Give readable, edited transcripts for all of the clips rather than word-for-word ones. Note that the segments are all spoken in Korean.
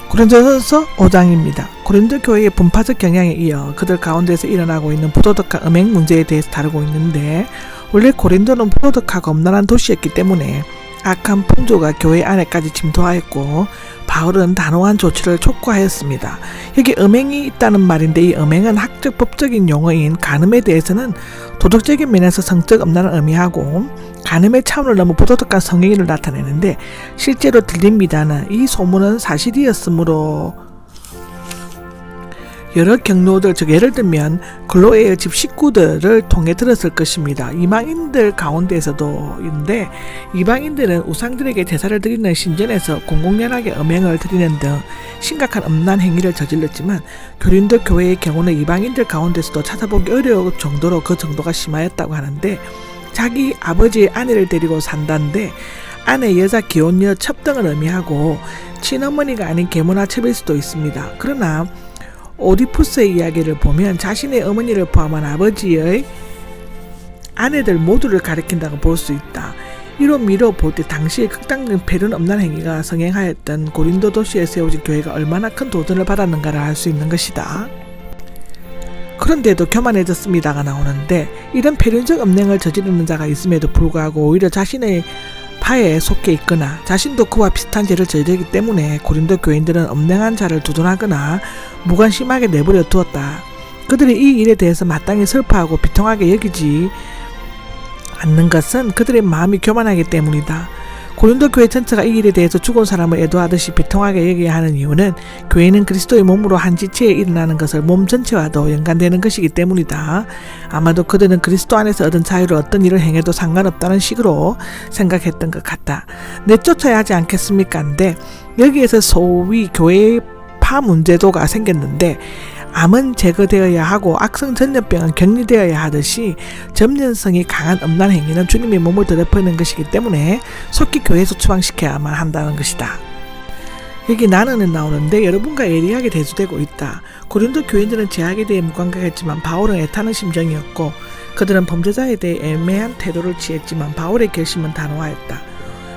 고린도전서 5장입니다. 고린도 교회의 분파적 경향에 이어 그들 가운데서 일어나고 있는 부도덕한 음행 문제에 대해서 다루고 있는데, 원래 고린도는 부도덕하고 엄란한 도시였기 때문에 악한 풍조가 교회 안에까지 침투하였고, 바울은 단호한 조치를 촉구하였습니다. 여기 음행이 있다는 말인데, 이 음행은 학적 법적인 용어인 간음에 대해서는 도덕적인 면에서 성적 음란을 의미하고, 간음의 차원을 넘어 부도덕한 성행위를 나타내는데, 실제로 들린 미다는 이 소문은 사실이었으므로 여러 경로들, 즉 예를 들면 글로에의 집 식구들을 통해 들었을 것입니다. 이방인들 가운데에서도 있는데, 이방인들은 우상들에게 제사를 드리는 신전에서 공공연하게 음행을 드리는 등 심각한 음란 행위를 저질렀지만, 고린도 교회의 경우는 이방인들 가운데서도 찾아보기 어려울 정도로 그 정도가 심하였다고 하는데, 자기 아버지의 아내를 데리고 산다는데, 아내 여자 기혼녀 첩등을 의미하고 친어머니가 아닌 계모나 첩일 수도 있습니다. 그러나 오디푸스의 이야기를 보면 자신의 어머니를 포함한 아버지의 아내들 모두를 가리킨다고 볼 수 있다. 이로 미뤄 볼 때 당시의 극단적인 배륜 음란 행위가 성행하였던 고린도 도시에 세워진 교회가 얼마나 큰 도전을 받았는가를 알 수 있는 것이다. 그런데도 교만해졌습니다가 나오는데, 이런 배륜적 음행을 저지르는 자가 있음에도 불구하고 오히려 자신의 파에 속해 있거나 자신도 그와 비슷한 죄를 저지르기 때문에 고린도 교인들은 음행한 자를 두둔하거나 무관심하게 내버려 두었다. 그들이 이 일에 대해서 마땅히 슬퍼하고 비통하게 여기지 않는 것은 그들의 마음이 교만하기 때문이다. 고린도 교회 전체가 이 일에 대해서 죽은 사람을 애도하듯이 비통하게 여겨야 하는 이유는, 교회는 그리스도의 몸으로 한 지체에 일어나는 것을 몸 전체와도 연관되는 것이기 때문이다. 아마도 그들은 그리스도 안에서 얻은 자유로 어떤 일을 행해도 상관없다는 식으로 생각했던 것 같다. 내쫓아야 하지 않겠습니까? 근데 여기에서 소위 교회의 파 문제도가 생겼는데, 암은 제거되어야 하고 악성 전염병은 격리되어야 하듯이 점연성이 강한 음란 행위는 주님의 몸을 더럽히는 것이기 때문에 속히 교회에서 추방시켜야만 한다는 것이다. 여기 나는은 나오는데, 여러분과 예리하게 대조되고 있다. 고린도 교인들은 제약에 대해 무감각했지만 바울은 애타는 심정이었고, 그들은 범죄자에 대해 애매한 태도를 취했지만 바울의 결심은 단호하였다.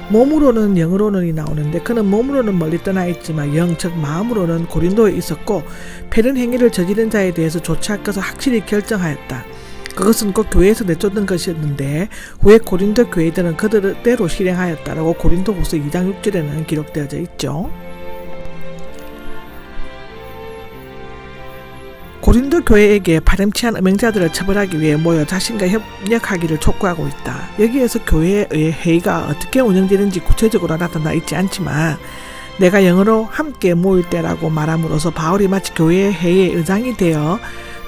몸으로는 영으로는이 나오는데, 그는 몸으로는 멀리 떠나 있지만 영, 즉 마음으로는 고린도에 있었고, 배륜 행위를 저지른 자에 대해서 조치할 것을 확실히 결정하였다. 그것은 꼭 교회에서 내쫓는 것이었는데, 후에 고린도 교회들은 그들대로 실행하였다라고 고린도후서 2장 6절에는 기록되어져 있죠. 고린도 교회에게 파렴치한 음행자들을 처벌하기 위해 모여 자신과 협력하기를 촉구하고 있다. 여기에서 교회의 회의가 어떻게 운영되는지 구체적으로 나타나 있지 않지만, 내가 영어로 함께 모일 때라고 말함으로써 바울이 마치 교회의 회의의 의장이 되어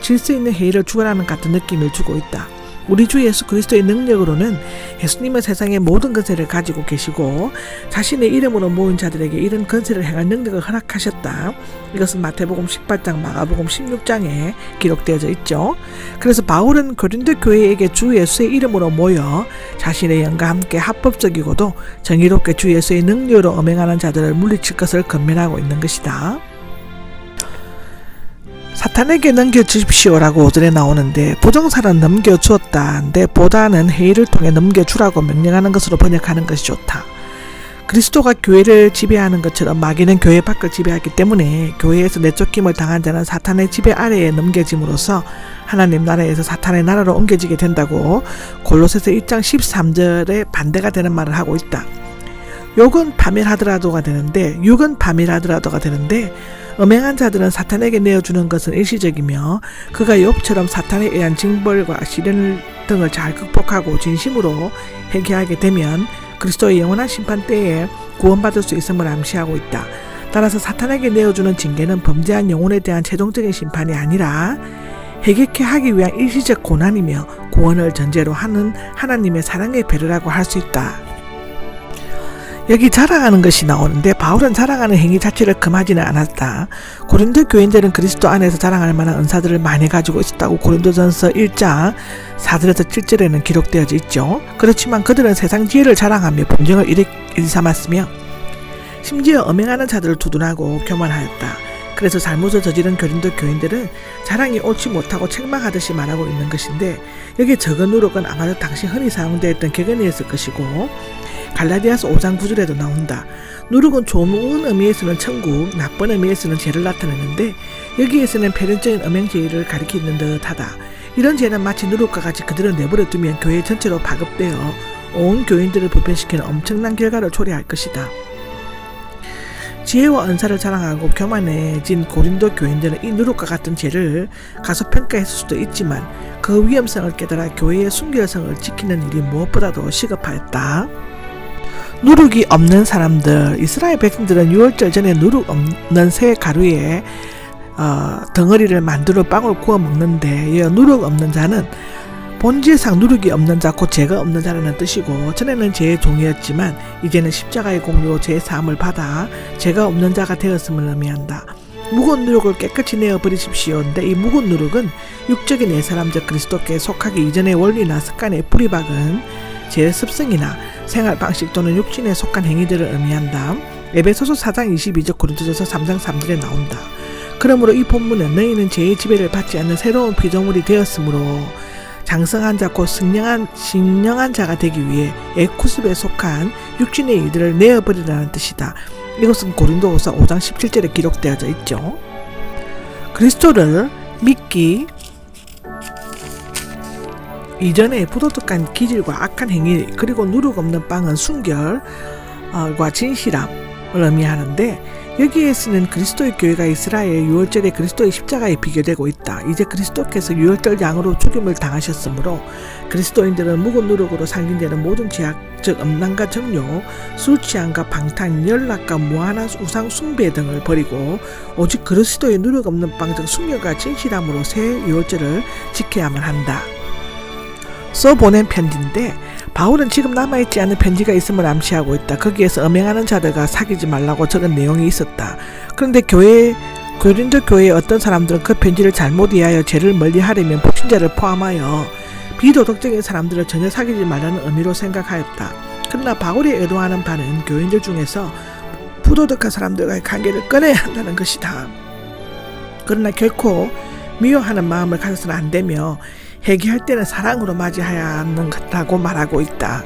질서 있는 회의를 주관하는 같은 느낌을 주고 있다. 우리 주 예수 그리스도의 능력으로는 예수님은 세상의 모든 권세를 가지고 계시고, 자신의 이름으로 모인 자들에게 이런 권세를 행할 능력을 허락하셨다. 이것은 마태복음 18장, 마가복음 16장에 기록되어져 있죠. 그래서 바울은 고린도 교회에게 주 예수의 이름으로 모여 자신의 영과 함께 합법적이고도 정의롭게 주 예수의 능력으로 음행하는 자들을 물리칠 것을 권면하고 있는 것이다. 사탄에게 넘겨주십시오라고 5절에 나오는데, 부정사는 넘겨주었다인데 보다는 회의를 통해 넘겨주라고 명령하는 것으로 번역하는 것이 좋다. 그리스도가 교회를 지배하는 것처럼 마귀는 교회 밖을 지배하기 때문에 교회에서 내쫓김을 당한 자는 사탄의 지배 아래에 넘겨짐으로써 하나님 나라에서 사탄의 나라로 옮겨지게 된다고 골로새서 1장 13절에 반대가 되는 말을 하고 있다. 욕은 파멸하더라도가 되는데, 육은 파멸하더라도가 되는데, 음행한 자들은 사탄에게 내어주는 것은 일시적이며, 그가 욥처럼 사탄에 의한 징벌과 시련 등을 잘 극복하고 진심으로 회개하게 되면 그리스도의 영원한 심판 때에 구원받을 수 있음을 암시하고 있다. 따라서 사탄에게 내어주는 징계는 범죄한 영혼에 대한 최종적인 심판이 아니라 회개케 하기 위한 일시적 고난이며 구원을 전제로 하는 하나님의 사랑의 배려라고 할 수 있다. 여기 자랑하는 것이 나오는데, 바울은 자랑하는 행위 자체를 금하지는 않았다. 고린도 교인들은 그리스도 안에서 자랑할 만한 은사들을 많이 가지고 있었다고 고린도전서 1장 4절에서 7절에는 기록되어져 있죠. 그렇지만 그들은 세상 지혜를 자랑하며 분쟁을 일삼았으며 심지어 음행하는 자들을 두둔하고 교만하였다. 그래서 잘못을 저지른 고린도 교인들은 자랑이 옳지 못하고 책망하듯이 말하고 있는 것인데, 여기에 적은 누룩은 아마도 당시 흔히 사용되었던 격언이었을 것이고, 갈라디아서 5장 9절에도 나온다. 누룩은 좋은 의미에서는 천국, 나쁜 의미에서는 죄를 나타내는데 여기에서는 필연적인 음행죄를 가리키는 듯하다. 이런 죄는 마치 누룩과 같이 그대로 내버려 두면 교회 전체로 파급되어 온 교인들을 불편시키는 엄청난 결과를 초래할 것이다. 지혜와 은사를 자랑하고 교만해진 고린도 교인들은 이 누룩과 같은 죄를 가소평가했을 수도 있지만 그 위험성을 깨달아 교회의 순결성을 지키는 일이 무엇보다도 시급하였다. 누룩이 없는 사람들, 이스라엘 백성들은 유월절 전에 누룩 없는 새 가루에 덩어리를 만들어 빵을 구워 먹는데, 누룩 없는 자는 본질상 누룩이 없는 자, 곧 죄가 없는 자라는 뜻이고, 전에는 죄의 종이었지만 이제는 십자가의 공로로 죄 사함을 받아 죄가 없는 자가 되었음을 의미한다. 묵은 누룩을 깨끗이 내어버리십시오인데, 이 묵은 누룩은 육적인 내 사람 즉 그리스도께 속하기 이전의 원리나 습관에 뿌리 박은 죄의 습성이나 생활 방식 또는 육신에 속한 행위들을 의미한다. 에베소서 4장 22절, 고린도전서 3장 3절에 나온다. 그러므로 이 본문은 너희는 죄의 지배를 받지 않는 새로운 피조물이 되었으므로 장성한 자 곧 신령한 자가 되기 위해 에쿠습에 속한 육신의 일들을 내어버리라는 뜻이다. 이것은 고린도후서 5장 17절에 기록되어져 있죠. 그리스도를 믿기 이전에 부도덕한 기질과 악한 행위, 그리고 누룩 없는 빵은 순결과 진실함을 의미하는데, 여기에서는 그리스도의 교회가 이스라엘 유월절에 그리스도의 십자가에 비교되고 있다. 이제 그리스도께서 유월절 양으로 죽임을 당하셨으므로 그리스도인들은 묵은 누룩으로 상징되는 모든 죄악, 즉 음란과 정욕, 술 취함과 방탕, 연락과 무한한 우상 숭배 등을 버리고 오직 그리스도의 누룩 없는 빵, 즉 순결과 진실함으로 새 유월절을 지켜야만 한다. 써보낸 편지인데, 바울은 지금 남아있지 않은 편지가 있음을 암시하고 있다. 거기에서 음행하는 자들과 사귀지 말라고 적은 내용이 있었다. 그런데 고린도 교회의 어떤 사람들은 그 편지를 잘못 이해하여 죄를 멀리하려면 불신자를 포함하여 비도덕적인 사람들을 전혀 사귀지 말라는 의미로 생각하였다. 그러나 바울이 의도하는 바는 교인들 중에서 부도덕한 사람들과의 관계를 끊어야 한다는 것이다. 그러나 결코 미워하는 마음을 가져서는 안 되며 회개할 때는 사랑으로 맞이해야 하는 것이라고 말하고 있다.